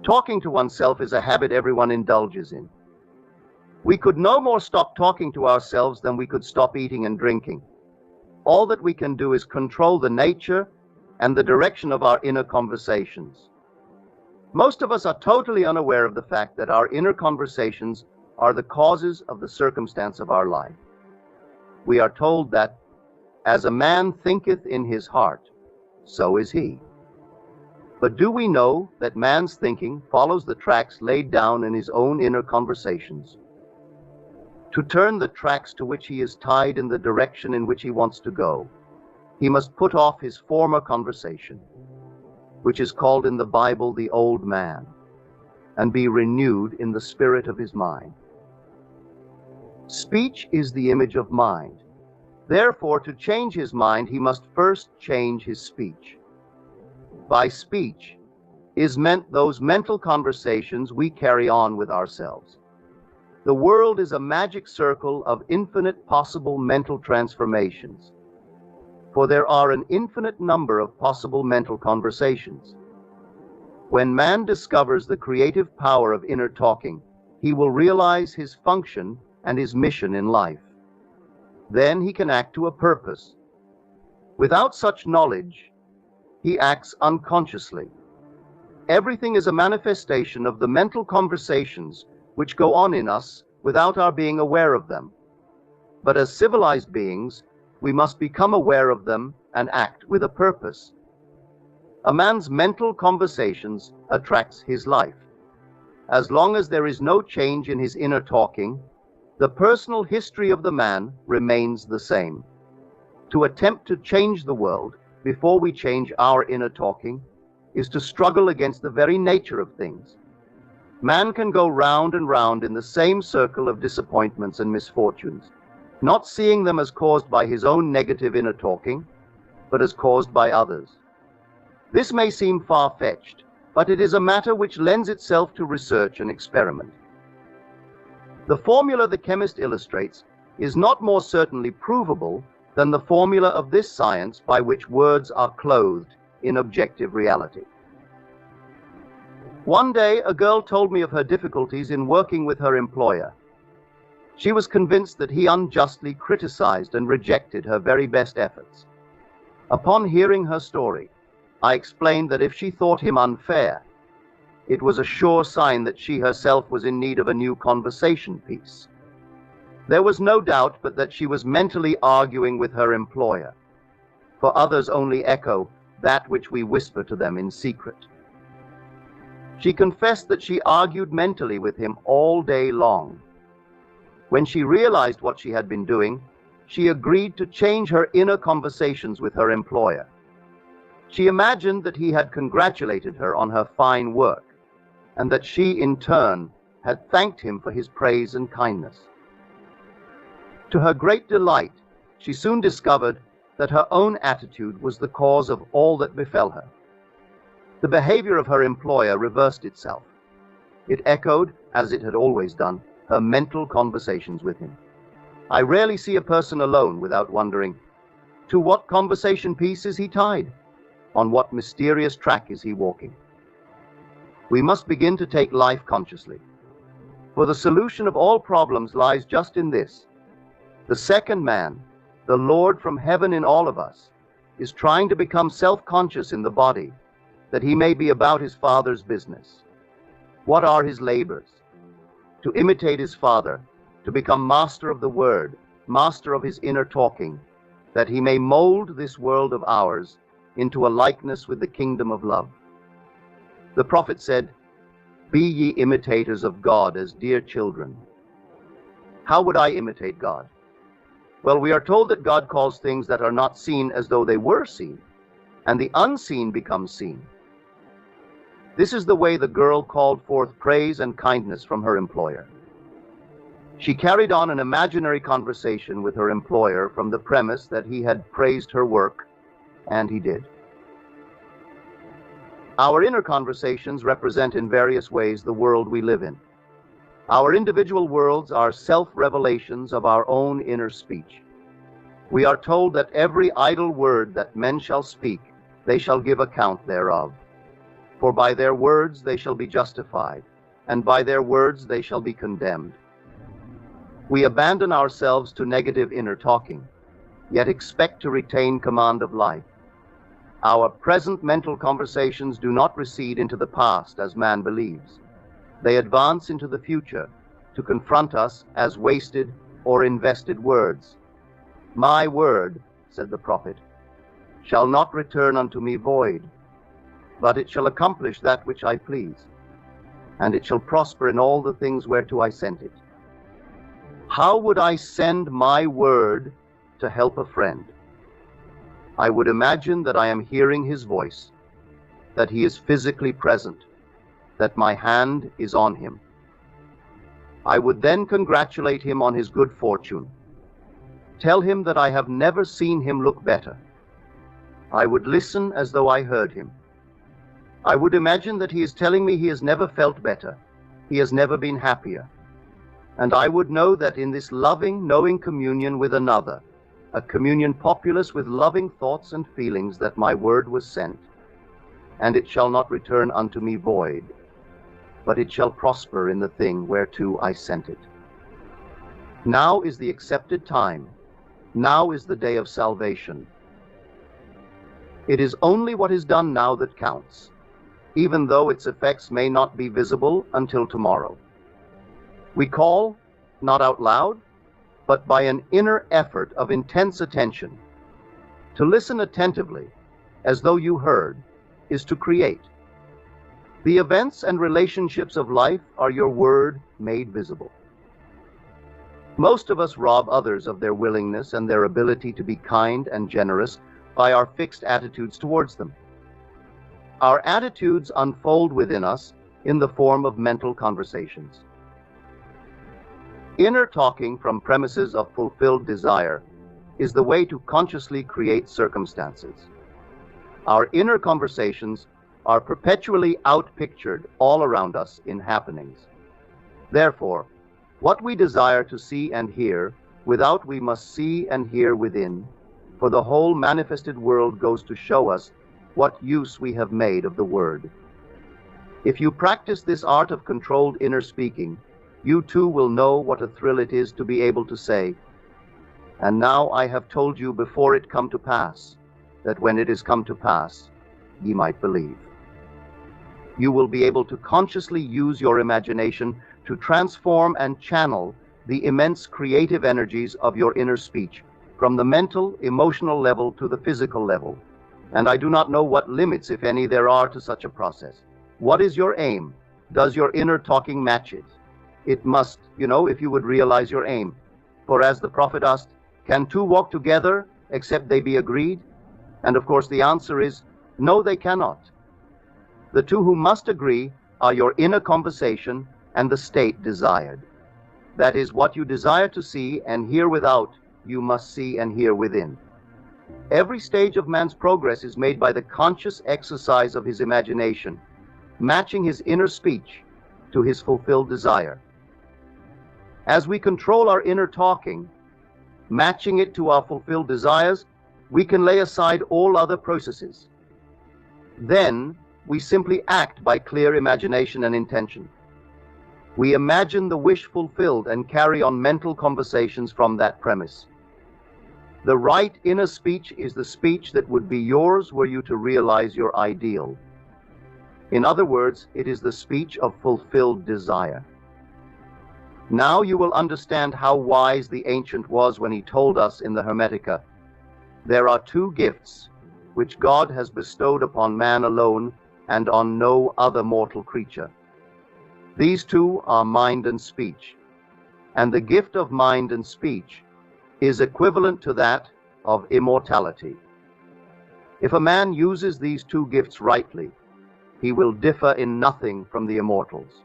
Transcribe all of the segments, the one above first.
Talking to oneself is a habit everyone indulges in. We could no more stop talking to ourselves than we could stop eating and drinking. All that we can do is control the nature and the direction of our inner conversations. Most of us are totally unaware of the fact that our inner conversations are the causes of the circumstance of our life. We are told that, as a man thinketh in his heart, so is he. But do we know that man's thinking follows the tracks laid down in his own inner conversations? To turn the tracks to which he is tied in the direction in which he wants to go, he must put off his former conversation, which is called in the Bible the old man, and be renewed in the spirit of his mind. Speech is the image of mind. Therefore, to change his mind, he must first change his speech. By speech is meant those mental conversations we carry on with ourselves. The world is a magic circle of infinite possible mental transformations, for there are an infinite number of possible mental conversations. When man discovers the creative power of inner talking, he will realize his function and his mission in life. Then he can act to a purpose. Without such knowledge, he acts unconsciously. Everything is a manifestation of the mental conversations which go on in us without our being aware of them. But as civilized beings, we must become aware of them and act with a purpose. A man's mental conversations attracts his life. As long as there is no change in his inner talking, the personal history of the man remains the same. To attempt to change the world before we change our inner talking is to struggle against the very nature of things. Man can go round and round in the same circle of disappointments and misfortunes, not seeing them as caused by his own negative inner talking, but as caused by others. This may seem far-fetched, but it is a matter which lends itself to research and experiment. The formula the chemist illustrates is not more certainly provable than the formula of this science by which words are clothed in objective reality. One day, a girl told me of her difficulties in working with her employer. She was convinced that he unjustly criticized and rejected her very best efforts. Upon hearing her story, I explained that if she thought him unfair, it was a sure sign that she herself was in need of a new conversation piece. There was no doubt but that she was mentally arguing with her employer, for others only echo that which we whisper to them in secret. She confessed that she argued mentally with him all day long. When she realized what she had been doing, she agreed to change her inner conversations with her employer. She imagined that he had congratulated her on her fine work, and that she, in turn, had thanked him for his praise and kindness. To her great delight, she soon discovered that her own attitude was the cause of all that befell her. The behavior of her employer reversed itself. It echoed, as it had always done, her mental conversations with him. I rarely see a person alone without wondering, to what conversation piece is he tied? On what mysterious track is he walking? We must begin to take life consciously, for the solution of all problems lies just in this. The second man, the Lord from heaven in all of us, is trying to become self-conscious in the body, that he may be about his Father's business. What are his labors? To imitate his Father, to become master of the Word, master of his inner talking, that he may mold this world of ours into a likeness with the kingdom of love. The prophet said, "Be ye imitators of God as dear children." How would I imitate God? Well, we are told that God calls things that are not seen as though they were seen, and the unseen becomes seen. This is the way the girl called forth praise and kindness from her employer. She carried on an imaginary conversation with her employer from the premise that he had praised her work, and he did. Our inner conversations represent in various ways the world we live in. Our individual worlds are self-revelations of our own inner speech. We are told that every idle word that men shall speak, they shall give account thereof. For by their words they shall be justified, and by their words they shall be condemned. We abandon ourselves to negative inner talking, yet expect to retain command of life. Our present mental conversations do not recede into the past as man believes. They advance into the future to confront us as wasted or invested words. My word, said the prophet, shall not return unto me void, but it shall accomplish that which I please, and it shall prosper in all the things whereto I sent it. How would I send my word to help a friend? I would imagine that I am hearing his voice, that he is physically present, that my hand is on him. I would then congratulate him on his good fortune, tell him that I have never seen him look better. I would listen as though I heard him. I would imagine that he is telling me he has never felt better, he has never been happier. And I would know that in this loving, knowing communion with another, a communion populous with loving thoughts and feelings, that my word was sent, and it shall not return unto me void, but it shall prosper in the thing whereto I sent it. Now is the accepted time. Now is the day of salvation. It is only what is done now that counts, even though its effects may not be visible until tomorrow. We call, not out loud, but by an inner effort of intense attention. To listen attentively, as though you heard, is to create. The events and relationships of life are your word made visible. Most of us rob others of their willingness and their ability to be kind and generous by our fixed attitudes towards them. Our attitudes unfold within us in the form of mental conversations. Inner talking from premises of fulfilled desire is the way to consciously create circumstances. Our inner conversations are perpetually outpictured all around us in happenings. Therefore, what we desire to see and hear, without we must see and hear within, for the whole manifested world goes to show us what use we have made of the word. If you practice this art of controlled inner speaking, you too will know what a thrill it is to be able to say, and now I have told you before it come to pass, that when it is come to pass, ye might believe. You will be able to consciously use your imagination to transform and channel the immense creative energies of your inner speech from the mental, emotional level to the physical level. And I do not know what limits, if any, there are to such a process. What is your aim? Does your inner talking match it? It must, if you would realize your aim. For as the prophet asked, can two walk together except they be agreed? And of course the answer is, no, they cannot. The two who must agree are your inner conversation and the state desired. That is, what you desire to see and hear without, you must see and hear within. Every stage of man's progress is made by the conscious exercise of his imagination, matching his inner speech to his fulfilled desire. As we control our inner talking, matching it to our fulfilled desires, we can lay aside all other processes. Then we simply act by clear imagination and intention. We imagine the wish fulfilled and carry on mental conversations from that premise. The right inner speech is the speech that would be yours were you to realize your ideal. In other words, it is the speech of fulfilled desire. Now you will understand how wise the ancient was when he told us in the Hermetica, there are two gifts which God has bestowed upon man alone and on no other mortal creature. These two are mind and speech, and the gift of mind and speech is equivalent to that of immortality. If a man uses these two gifts rightly, he will differ in nothing from the immortals.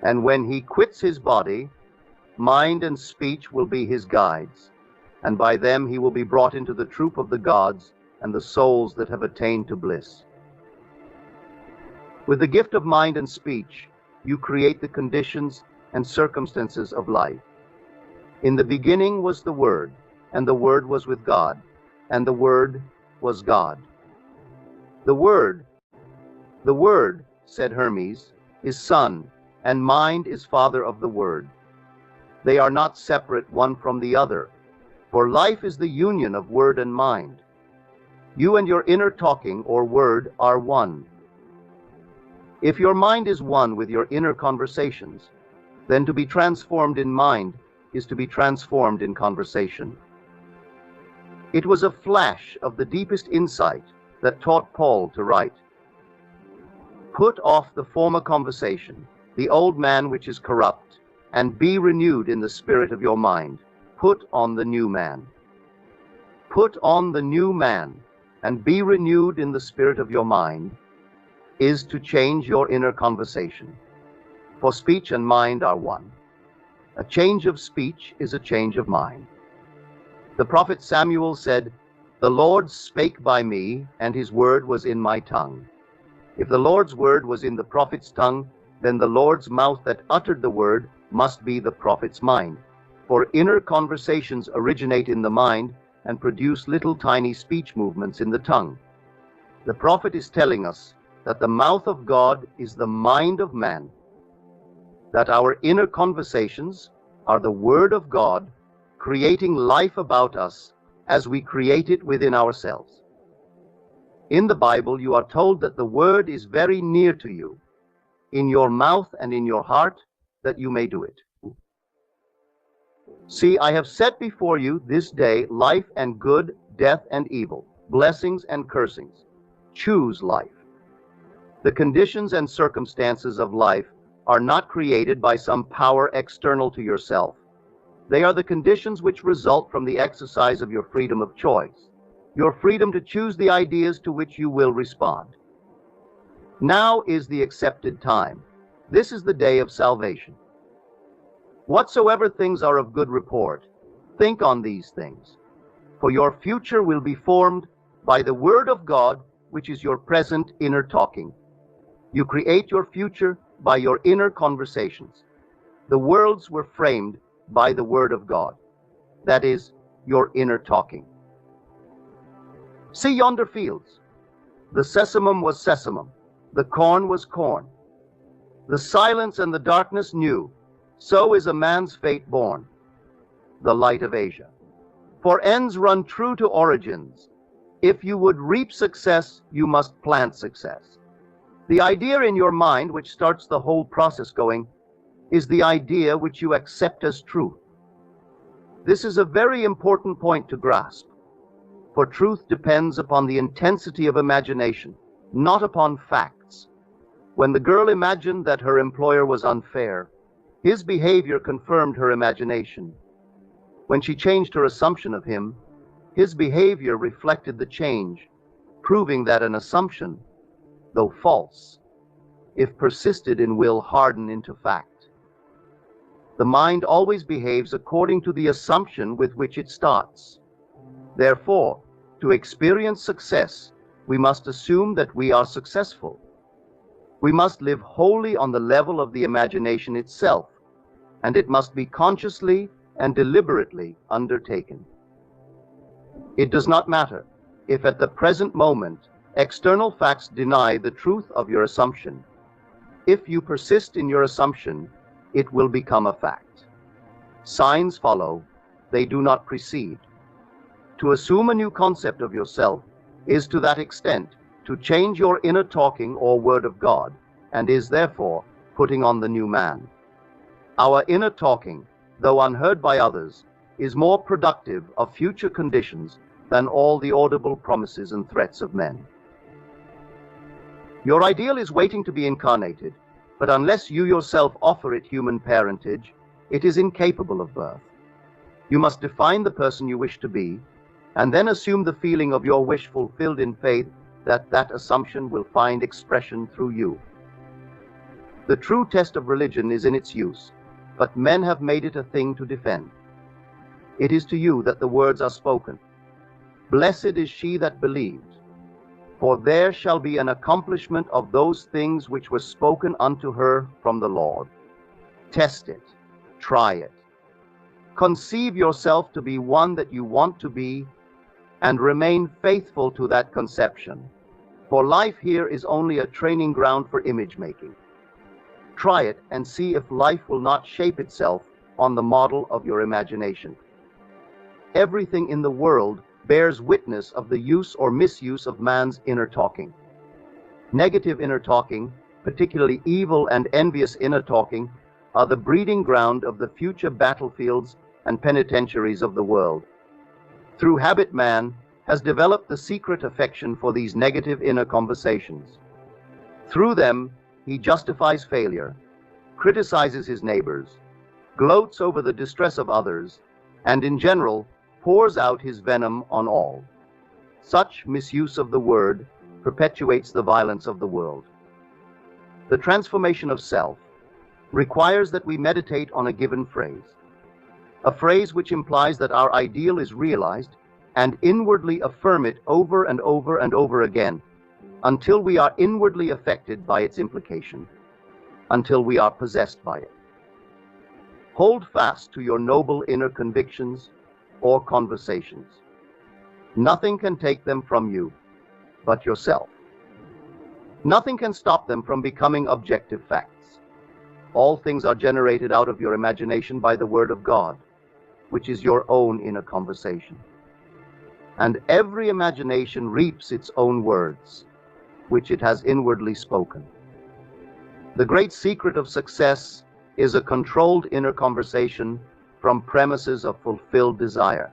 And when he quits his body, mind and speech will be his guides, and by them he will be brought into the troop of the gods and the souls that have attained to bliss. With the gift of mind and speech, you create the conditions and circumstances of life. In the beginning was the Word, and the Word was with God, and the Word was God. The Word The Word, said Hermes, is Son, and mind is Father of the Word. They are not separate one from the other, for life is the union of word and mind. You and your inner talking or word are one. If your mind is one with your inner conversations, then to be transformed in mind is to be transformed in conversation. It was a flash of the deepest insight that taught Paul to write, "Put off the former conversation, the old man which is corrupt, and be renewed in the spirit of your mind. Put on the new man." Put on the new man and be renewed in the spirit of your mind is to change your inner conversation. For speech and mind are one. A change of speech is a change of mind. The prophet Samuel said, "The Lord spake by me, and his word was in my tongue." If the Lord's word was in the prophet's tongue, then the Lord's mouth that uttered the word must be the prophet's mind. For inner conversations originate in the mind and produce little tiny speech movements in the tongue. The prophet is telling us that the mouth of God is the mind of man, that our inner conversations are the word of God, creating life about us as we create it within ourselves. In the Bible, you are told that the word is very near to you, in your mouth and in your heart, that you may do it. See, I have set before you this day life and good, death and evil, blessings and cursings. Choose life. The conditions and circumstances of life are not created by some power external to yourself. They are the conditions which result from the exercise of your freedom of choice, your freedom to choose the ideas to which you will respond. Now is the accepted time. This is the day of salvation. Whatsoever things are of good report, think on these things, for your future will be formed by the word of God, which is your present inner talking. You create your future by your inner conversations. The worlds were framed by the word of God, that is, your inner talking. See yonder fields. The sesamum was sesamum, the corn was corn. The silence and the darkness knew, so is a man's fate born. The light of Asia. For ends run true to origins. If you would reap success, you must plant success. The idea in your mind which starts the whole process going is the idea which you accept as truth. This is a very important point to grasp, for truth depends upon the intensity of imagination, not upon facts. When the girl imagined that her employer was unfair, his behavior confirmed her imagination. When she changed her assumption of him, his behavior reflected the change, proving that an assumption, though false, if persisted in, will harden into fact. The mind always behaves according to the assumption with which it starts. Therefore, to experience success, we must assume that we are successful. We must live wholly on the level of the imagination itself, and it must be consciously and deliberately undertaken. It does not matter if at the present moment external facts deny the truth of your assumption. If you persist in your assumption, it will become a fact. Signs follow, they do not precede. To assume a new concept of yourself is to that extent to change your inner talking or word of God, and is therefore putting on the new man. Our inner talking, though unheard by others, is more productive of future conditions than all the audible promises and threats of men. Your ideal is waiting to be incarnated, but unless you yourself offer it human parentage, it is incapable of birth. You must define the person you wish to be, and then assume the feeling of your wish fulfilled in faith that that assumption will find expression through you. The true test of religion is in its use, but men have made it a thing to defend. It is to you that the words are spoken. Blessed is she that believes, for there shall be an accomplishment of those things which were spoken unto her from the Lord. Test it, try it. Conceive yourself to be one that you want to be, and remain faithful to that conception. For life here is only a training ground for image making. Try it and see if life will not shape itself on the model of your imagination. Everything in the world bears witness of the use or misuse of man's inner talking. Negative inner talking, particularly evil and envious inner talking, are the breeding ground of the future battlefields and penitentiaries of the world. Through habit, man has developed the secret affection for these negative inner conversations. Through them, he justifies failure, criticizes his neighbors, gloats over the distress of others, and in general, pours out his venom on all. Such misuse of the word perpetuates the violence of the world. The transformation of self requires that we meditate on a given phrase, a phrase which implies that our ideal is realized, and inwardly affirm it over and over and over again, until we are inwardly affected by its implication, until we are possessed by it. Hold fast to your noble inner convictions or conversations. Nothing can take them from you but yourself. Nothing can stop them from becoming objective facts. All things are generated out of your imagination by the Word of God, which is your own inner conversation. And every imagination reaps its own words, which it has inwardly spoken. The great secret of success is a controlled inner conversation from premises of fulfilled desire.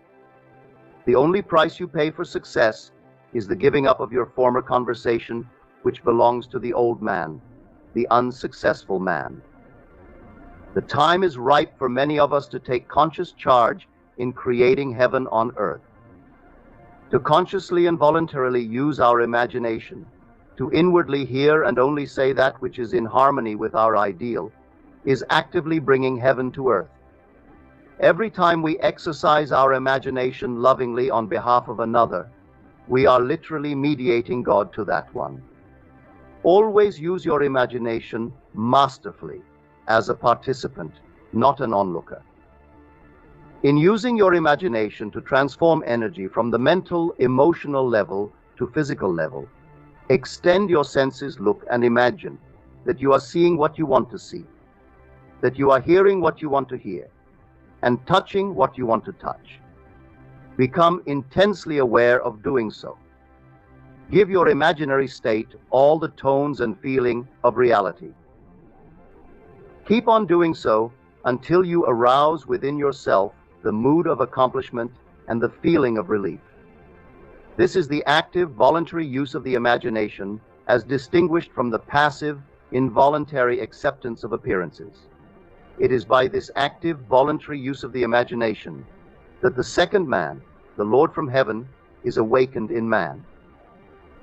The only price you pay for success is the giving up of your former conversation, which belongs to the old man, the unsuccessful man. The time is ripe for many of us to take conscious charge in creating heaven on earth. To consciously and voluntarily use our imagination, to inwardly hear and only say that which is in harmony with our ideal, is actively bringing heaven to earth. Every time we exercise our imagination lovingly on behalf of another, we are literally mediating God to that one. Always use your imagination masterfully as a participant, not an onlooker. In using your imagination to transform energy from the mental, emotional level to physical level, extend your senses, look and imagine that you are seeing what you want to see, that you are hearing what you want to hear, and touching what you want to touch. Become intensely aware of doing so. Give your imaginary state all the tones and feeling of reality. Keep on doing so until you arouse within yourself the mood of accomplishment and the feeling of relief. This is the active, voluntary use of the imagination as distinguished from the passive, involuntary acceptance of appearances. It is by this active, voluntary use of the imagination that the second man, the Lord from heaven, is awakened in man.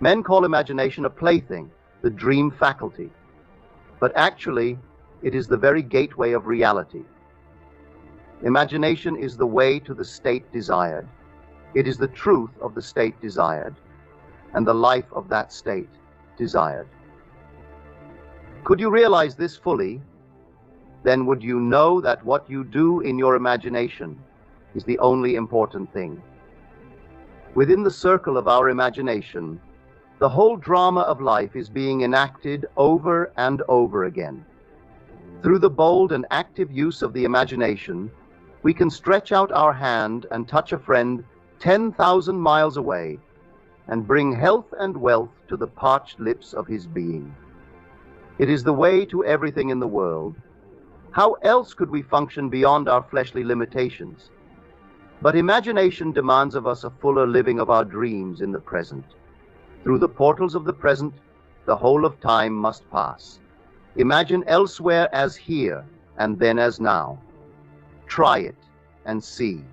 Men call imagination a plaything, the dream faculty. But actually, it is the very gateway of reality. Imagination is the way to the state desired. It is the truth of the state desired, and the life of that state desired. Could you realize this fully? Then would you know that what you do in your imagination is the only important thing. Within the circle of our imagination, the whole drama of life is being enacted over and over again. Through the bold and active use of the imagination, we can stretch out our hand and touch a friend 10,000 miles away and bring health and wealth to the parched lips of his being. It is the way to everything in the world. How else could we function beyond our fleshly limitations? But imagination demands of us a fuller living of our dreams in the present. Through the portals of the present, the whole of time must pass. Imagine elsewhere as here, and then as now. Try it and see.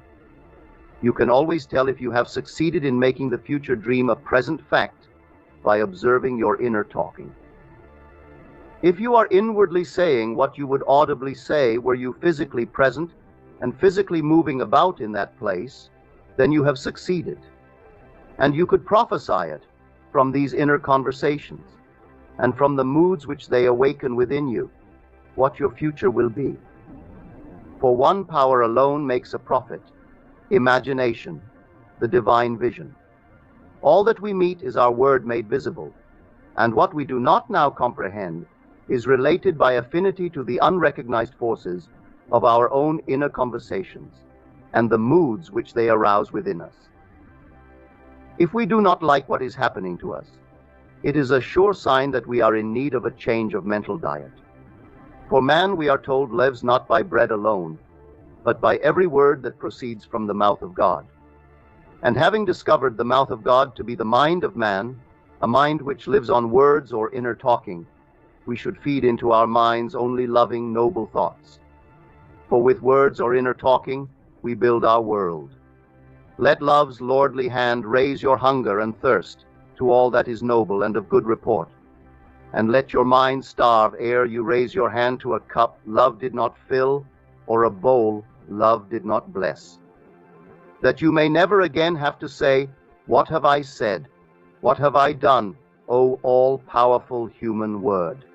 You can always tell if you have succeeded in making the future dream a present fact by observing your inner talking. If you are inwardly saying what you would audibly say were you physically present and physically moving about in that place, then you have succeeded. And you could prophesy it from these inner conversations and from the moods which they awaken within you, what your future will be. For one power alone makes a prophet, imagination, the divine vision. All that we meet is our word made visible, and what we do not now comprehend is related by affinity to the unrecognized forces of our own inner conversations and the moods which they arouse within us. If we do not like what is happening to us, it is a sure sign that we are in need of a change of mental diet. For man, we are told, lives not by bread alone, but by every word that proceeds from the mouth of God. And having discovered the mouth of God to be the mind of man, a mind which lives on words or inner talking, we should feed into our minds only loving, noble thoughts. For with words or inner talking, we build our world. Let love's lordly hand raise your hunger and thirst to all that is noble and of good report. And let your mind starve ere you raise your hand to a cup love did not fill, or a bowl love did not bless. That you may never again have to say, "What have I said? What have I done, O all-powerful human word?"